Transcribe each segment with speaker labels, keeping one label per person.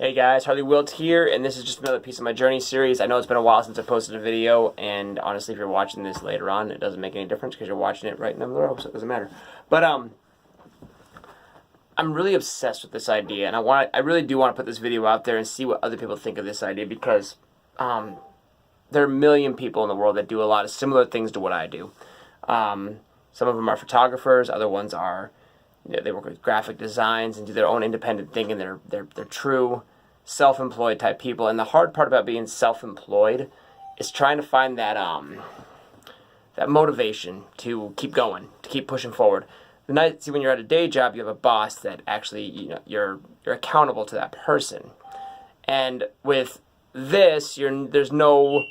Speaker 1: Hey guys, Harley Wilt here, and this is just another piece of my journey series. I know it's been a while since I posted a video, and honestly, if you're watching this later on, it doesn't make any difference because you're watching it right in the row, so it doesn't matter. But I'm really obsessed with this idea, and I really do want to put this video out there and see what other people think of this idea, because there are a million people in the world that do a lot of similar things to what I do. Some of them are photographers, other ones are, they work with graphic designs and do their own independent thing, and they're true self-employed type people. And the hard part about being self-employed is trying to find that that motivation to keep going, to keep pushing forward. See, when you're at a day job, you have a boss that actually, you're accountable to that person. And with this, there's no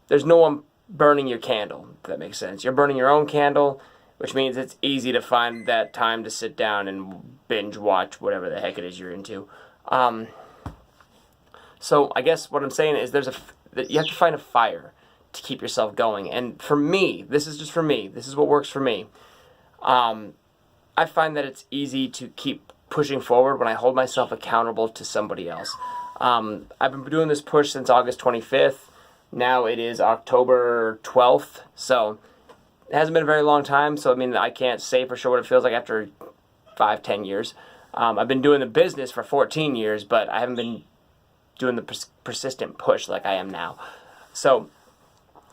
Speaker 1: one burning your candle, if that makes sense. You're burning your own candle, which means it's easy to find that time to sit down and binge watch whatever the heck it is you're into. So I guess what I'm saying is you have to find a fire to keep yourself going. And for me, this is just for me. This is what works for me. I find that it's easy to keep pushing forward when I hold myself accountable to somebody else. I've been doing this push since August 25th. Now it is October 12th. So it hasn't been a very long time. So, I mean, I can't say for sure what it feels like after 5-10 years. I've been doing the business for 14 years, but I haven't been doing the persistent push like I am now. So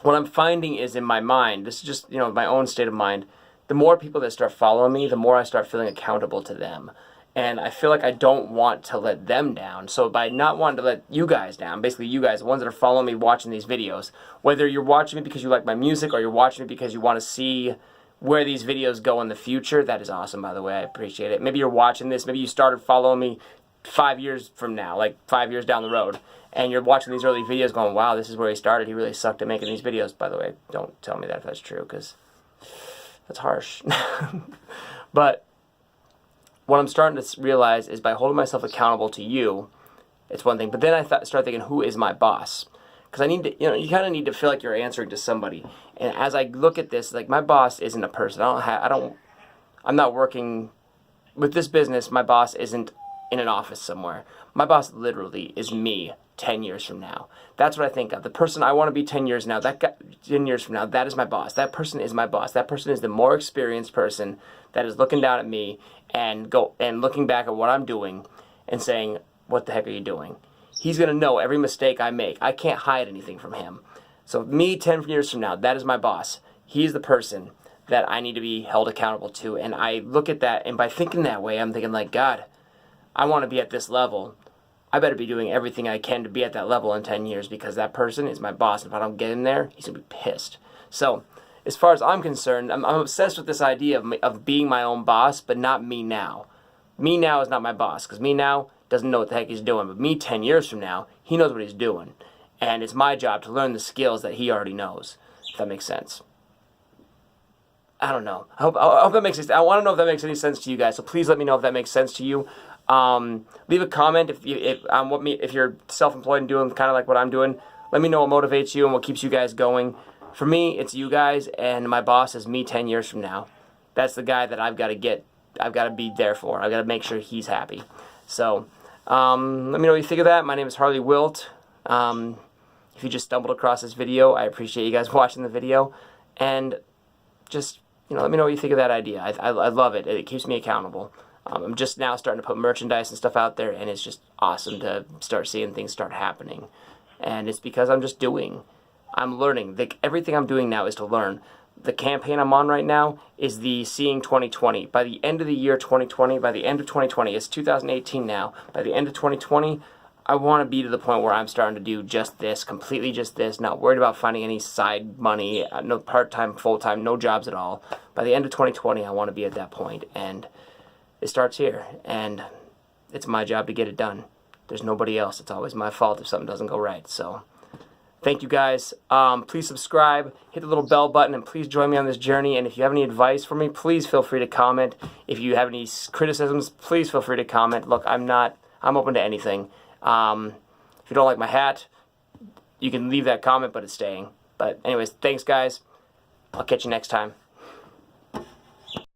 Speaker 1: what I'm finding is, in my mind, this is just, my own state of mind, the more people that start following me, the more I start feeling accountable to them. And I feel like I don't want to let them down. So by not wanting to let you guys down, basically you guys, the ones that are following me, watching these videos, whether you're watching me because you like my music or you're watching me because you want to see where these videos go in the future, that is awesome, by the way. I appreciate it. Maybe you're watching this, maybe you started following me 5 years from now, like 5 years down the road, and you're watching these early videos going, wow, this is where he started. He really sucked at making these videos. By the way, don't tell me that if that's true, because that's harsh. But what I'm starting to realize is, by holding myself accountable to you, it's one thing. But then I start thinking, who is my boss? Because I need to, you kind of need to feel like you're answering to somebody. And as I look at this, like, my boss isn't a person. I'm not working with this business. My boss isn't in an office somewhere. My boss literally is me 10 years from now. That's what I think of. The person I want to be 10 years now, 10 years from now, that is my boss. That person is my boss. That person is the more experienced person that is looking down at me and looking back at what I'm doing and saying, what the heck are you doing? He's going to know every mistake I make. I can't hide anything from him. So me 10 years from now, that is my boss. He's the person that I need to be held accountable to. And I look at that, and by thinking that way, I'm thinking, like, God, I want to be at this level. I better be doing everything I can to be at that level in 10 years, because that person is my boss. If I don't get in there, he's going to be pissed. So as far as I'm concerned, I'm obsessed with this idea of being my own boss, but not me now. Me now is not my boss, because me now doesn't know what the heck he's doing. But me 10 years from now, he knows what he's doing. And it's my job to learn the skills that he already knows, if that makes sense. I don't know. I hope that makes sense. I want to know if that makes any sense to you guys. So please let me know if that makes sense to you. Leave a comment if you're self-employed and doing kind of like what I'm doing. Let me know what motivates you and what keeps you guys going. For me, it's you guys, and my boss is me 10 years from now. That's the guy that I've got to be there for. I've got to make sure he's happy. So let me know what you think of that. My name is Harley Wilt. If you just stumbled across this video, I appreciate you guys watching the video, and just let me know what you think of that idea. I love it. It keeps me accountable. I'm just now starting to put merchandise and stuff out there, and it's just awesome to start seeing things start happening. And it's because I'm learning. Everything I'm doing now is to learn. The campaign I'm on right now is the Seeing 2020. By the end of the year 2020, by the end of 2020, it's 2018 now. By the end of 2020, I want to be to the point where I'm starting to do just this, completely just this, not worried about finding any side money, no part-time, full-time, no jobs at all. By the end of 2020, I want to be at that point, and it starts here, and it's my job to get it done. There's nobody else. It's always my fault if something doesn't go right. So thank you guys. Please subscribe, hit the little bell button, and please join me on this journey. And if you have any advice for me, please feel free to comment. If you have any criticisms, please feel free to comment. Look, I'm open to anything. If you don't like my hat, you can leave that comment, but it's staying. But anyways, thanks guys. I'll catch you next time.